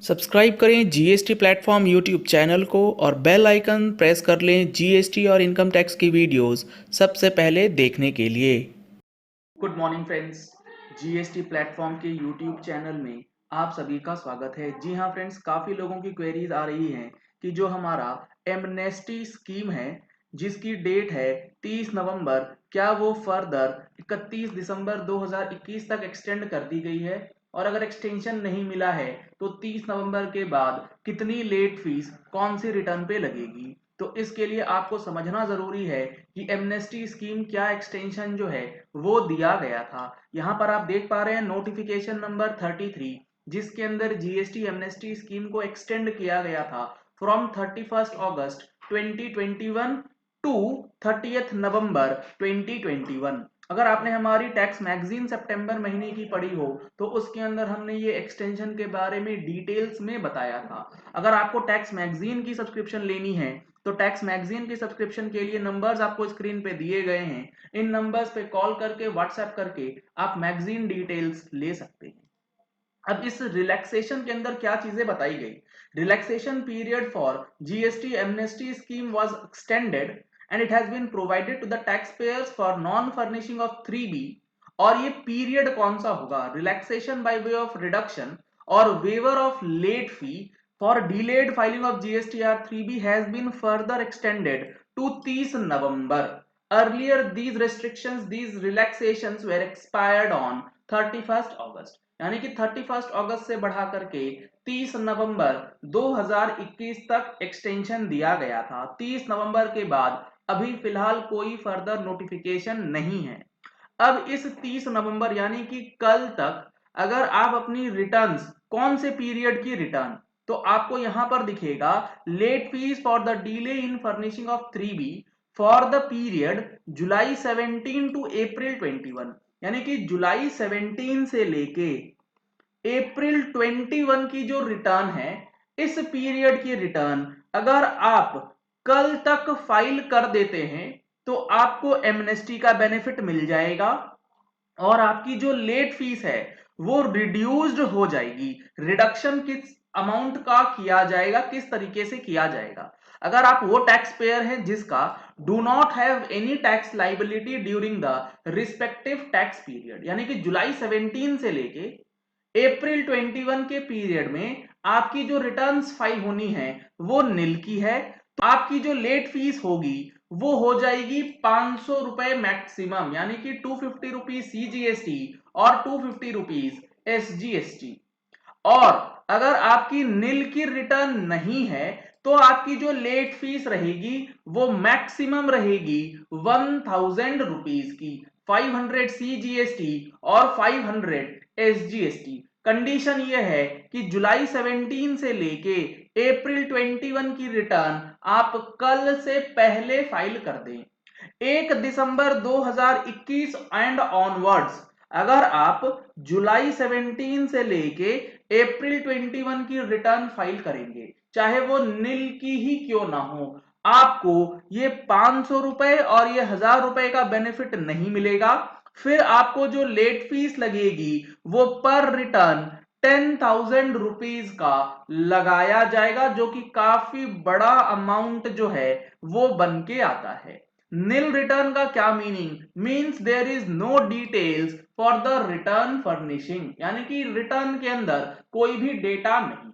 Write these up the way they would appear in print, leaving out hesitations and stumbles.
Subscribe करें GST platform YouTube channel को और बेल आइकन प्रेस कर लें जीएसटी और इनकम टैक्स की वीडियोस सबसे पहले देखने के लिए। Good morning friends, GST platform के यूट्यूब चैनल में आप सभी का स्वागत है। जी हाँ फ्रेंड्स, काफ़ी लोगों की क्वेरीज आ रही हैं कि जो हमारा एमनेस्टी स्कीम है जिसकी डेट है 30 नवंबर, क्या वो फर्दर 31 दिसंबर 2021 तक एक्सटेंड कर दी गई है, और अगर एक्सटेंशन नहीं मिला है तो 30 नवंबर के बाद कितनी लेट फीस कौन सी रिटर्न पे लगेगी। तो इसके लिए आपको समझना जरूरी है कि एमनेस्टी स्कीम क्या एक्सटेंशन जो है वो दिया गया था। यहाँ पर आप देख पा रहे हैं नोटिफिकेशन नंबर 33, जिसके अंदर जीएसटी एमनेस्टी स्कीम को एक्सटेंड किया गया था फ्रॉम 31 अगस्त 2021 टू 30 नवंबर 2021। अगर आपने हमारी टैक्स मैगजीन सितंबर महीने की पढ़ी हो तो उसके अंदर हमने ये एक्सटेंशन के बारे में डिटेल्स में बताया था। अगर आपको टैक्स मैगजीन की सब्सक्रिप्शन लेनी है तो टैक्स मैगजीन की सब्सक्रिप्शन के लिए नंबर्स आपको स्क्रीन पे दिए गए हैं। इन नंबर्स पे कॉल करके व्हाट्सएप करके आप मैगजीन डिटेल्स ले सकते हैं। अब इस रिलैक्सेशन के अंदर क्या चीजें बताई गई। Relaxation period for GST amnesty scheme was extended and it has been provided to the tax payers for non furnishing of 3B। और ये पीरियड कौन सा होगा, relaxation by way of reduction और waiver of late fee for delayed filing of GSTR 3B has been further extended to 30 November. Earlier, these restrictions, these relaxations were expired on 31st August। यानी कि 31 अगस्त से बढ़ा करके 30 नवंबर 2021 तक extension दिया गया था। 30 नवंबर के बाद अभी फिलहाल कोई फर्दर नोटिफिकेशन नहीं है। अब इस 30 नवंबर यानी कि कल तक अगर आप अपनी रिटर्न्स, कौन से पीरियड की रिटर्न, तो आपको यहां पर दिखेगा late fees for the delay in furnishing of 3B for the period July 17 to April 21। यानी कि जुलाई 17 से लेके अप्रैल 21 की जो रिटर्न है, इस पीरियड की रिटर्न अगर आप कल तक फाइल कर देते हैं तो आपको एमनेस्टी का बेनिफिट मिल जाएगा और आपकी जो लेट फीस है वो रिड्यूस्ड हो जाएगी। रिडक्शन किस अमाउंट का किया जाएगा, किस तरीके से किया जाएगा। अगर आप वो टैक्स पेयर हैं जिसका do not have any tax liability during the respective tax period, यानी कि जुलाई 17 से लेके अप्रैल 21 के पीरियड में आपकी जो रिटर्न्स फाइल होनी है वो नील की है, तो आपकी जो लेट फीस होगी वो हो जाएगी 500 रुपए मैक्सिमम, यानी कि 250 रुपीज सीजीएसटी और 250 रुपीज एसजीएसटी। और अगर आपकी नील की रिटर्न नहीं है तो आपकी जो लेट फीस रहेगी वो मैक्सिमम रहेगी 1000 रुपीज की, 500 सीजीएसटी और 500 एसजीएसटी। कंडीशन ये है कि जुलाई 17 से लेके अप्रैल 21 की रिटर्न आप कल से पहले फाइल कर दें। 1 दिसंबर 2021 एंड ऑनवर्ड्स अगर आप जुलाई 17 से लेके अप्रैल 21 की रिटर्न फाइल करेंगे, चाहे वो नील की ही क्यों ना हो, आपको ये 500 रुपए और ये 1000 रुपए का बेनिफिट नहीं मिलेगा। फिर आपको जो लेट फीस लगेगी वो पर रिटर्न 10,000 रुपीज का लगाया जाएगा, जो कि काफी बड़ा अमाउंट जो है वो बन के आता है। नील रिटर्न का क्या meaning, means there is no details for the return furnishing, यानी कि रिटर्न के अंदर कोई भी डेटा नहीं।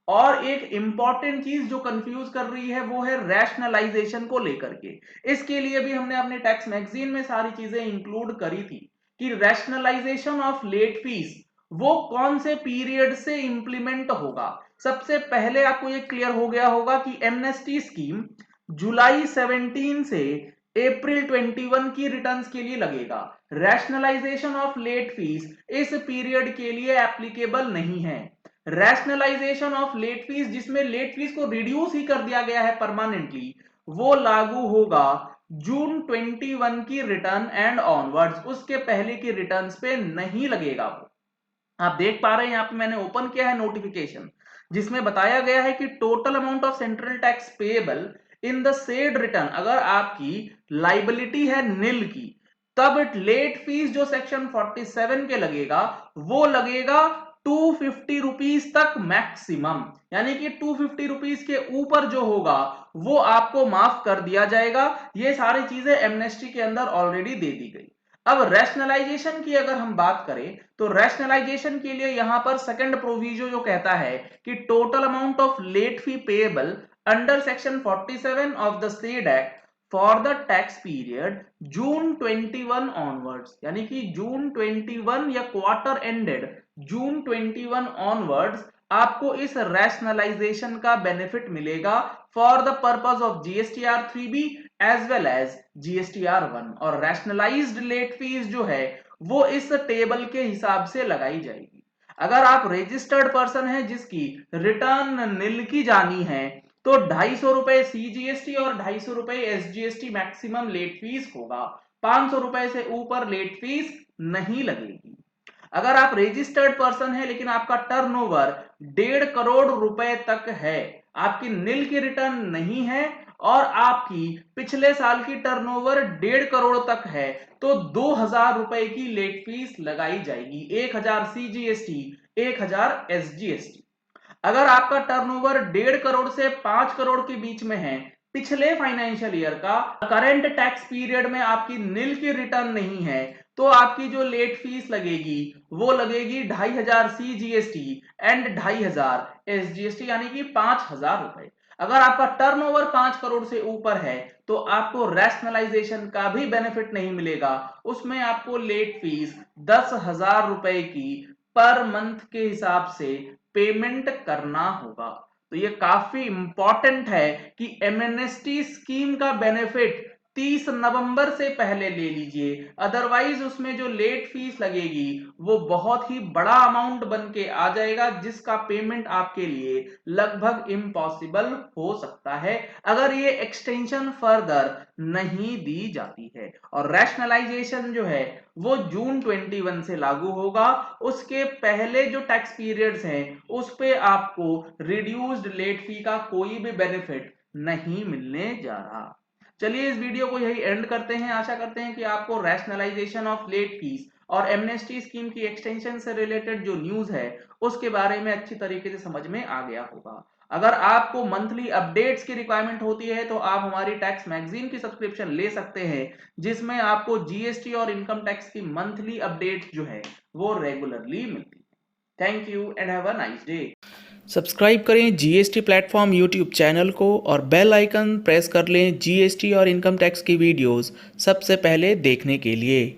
और एक इंपॉर्टेंट चीज जो कंफ्यूज कर रही है वो है रैशनलाइजेशन को लेकर के। इसके लिए भी हमने अपने टैक्स मैगजीन में सारी चीजें इंक्लूड करी थी कि रैशनलाइजेशन ऑफ लेट फीस वो कौन से पीरियड से इंप्लीमेंट होगा। सबसे पहले आपको ये क्लियर हो गया होगा कि एमनेस्टी स्कीम जुलाई 17 से अप्रैल 21 की रिटर्न्स के लिए लगेगा। रैशनलाइजेशन ऑफ लेट फीस इस पीरियड के लिए एप्लीकेबल नहीं है। रैशनलाइजेशन ऑफ लेट फीस, जिसमें लेट फीस को रिड्यूस ही कर दिया गया है परमानेंटली, वो लागू होगा जून 21 की रिटर्न एंड ऑनवर्ड्स, उसके पहले की रिटर्न्स पे नहीं लगेगा वो। आप देख पा रहे हैं यहाँ पे मैंने ओपन किया है नोटिफिकेशन, जिसमें बताया गया है कि total amount of central tax payable in the said return, अगर आपकी लाइबिलिटी है नील की, तब लेट फीस जो सेक्शन 47 के लगेगा वो लगेगा 250 रुपीज तक मैक्सिमम, यानी कि 250 रुपीज के ऊपर जो होगा वो आपको माफ कर दिया जाएगा। ये सारी चीजें एमनेस्टी के अंदर ऑलरेडी दे दी गई। अब रैशनलाइजेशन की अगर हम बात करें तो रैशनलाइजेशन के लिए यहां पर सेकंड प्रोविजो जो कहता है कि total amount of late fee payable under section 47 of the said act for the tax period June 21 onwards, यानी कि जून 21 या क्वार्टर एंडेड जून 21 ऑनवर्ड्स आपको इस रैशनलाइजेशन का बेनिफिट मिलेगा for the purpose of GSTR 3B as well as GSTR 1। और rationalised late fees जो है वो इस टेबल के हिसाब से लगाई जाएगी। अगर आप रजिस्टर्ड पर्सन है जिसकी रिटर्न निल की जानी है तो 250 रुपए सीजीएसटी और 250 रुपए एसजीएसटी मैक्सिमम लेट फीस होगा। 500 रुपए से ऊपर लेट फीस नहीं लगेगी। अगर आप रजिस्टर्ड पर्सन है लेकिन आपका टर्नओवर 1.5 करोड़ रुपए तक है, आपकी निल की रिटर्न नहीं है और आपकी पिछले साल की टर्नओवर 1.5 करोड़ तक है तो 2000 रुपए की लेट फीस लगाई जाएगी। 1000 सीजीएसटी, 1000 एसजीएसटी। अगर आपका टर्नओवर 1.5 करोड़ से 5 करोड़ के बीच में है, पिछले फाइनेंशियल ईयर का करंट टैक्स पीरियड में आपकी निल की रिटर्न नहीं है, तो आपकी जो लेट फीस लगेगी वो लगेगी 2500 सीजीएसटी एंड 2500 एसजीएसटी, यानी कि 5000 रुपए। अगर आपका टर्नओवर 5 करोड़ से ऊपर है तो आपको रैशनलाइजेशन का भी बेनिफिट नहीं मिलेगा, उसमें आपको लेट फीस 10,000 रुपए की पर मंथ के हिसाब से पेमेंट करना होगा। तो ये काफी इंपॉर्टेंट है कि एमएनएसटी स्कीम का बेनिफिट 30 नवंबर से पहले ले लीजिए, अदरवाइज उसमें जो लेट फीस लगेगी वो बहुत ही बड़ा अमाउंट बन के आ जाएगा जिसका पेमेंट आपके लिए लगभग इम्पॉसिबल हो सकता है अगर ये एक्सटेंशन फर्दर नहीं दी जाती है। और रैशनलाइजेशन जो है वो जून 21 से लागू होगा। उसके पहले जो टैक्स पीरियड्स हैं उस पे आपको रिड्यूस्ड लेट फी का कोई भी बेनिफिट नहीं मिलने जा रहा। चलिए इस वीडियो को यही एंड करते हैं। आशा करते हैं कि आपको रैशनलाइजेशन ऑफ लेट फीस और एमनेस्टी स्कीम की एक्सटेंशन से रिलेटेड जो न्यूज है उसके बारे में अच्छी तरीके से समझ में आ गया होगा। अगर आपको मंथली अपडेट्स की रिक्वायरमेंट होती है तो आप हमारी टैक्स मैगजीन की सब्सक्रिप्शन ले सकते हैं जिसमें आपको जीएसटी और इनकम टैक्स की मंथली अपडेट्स जो है वो रेगुलरली मिलती है। Thank you and have a nice day. Subscribe करें जीएसटी प्लेटफॉर्म यूट्यूब चैनल को और बेल आइकन प्रेस कर लें जीएसटी और इनकम टैक्स की वीडियोस सबसे पहले देखने के लिए।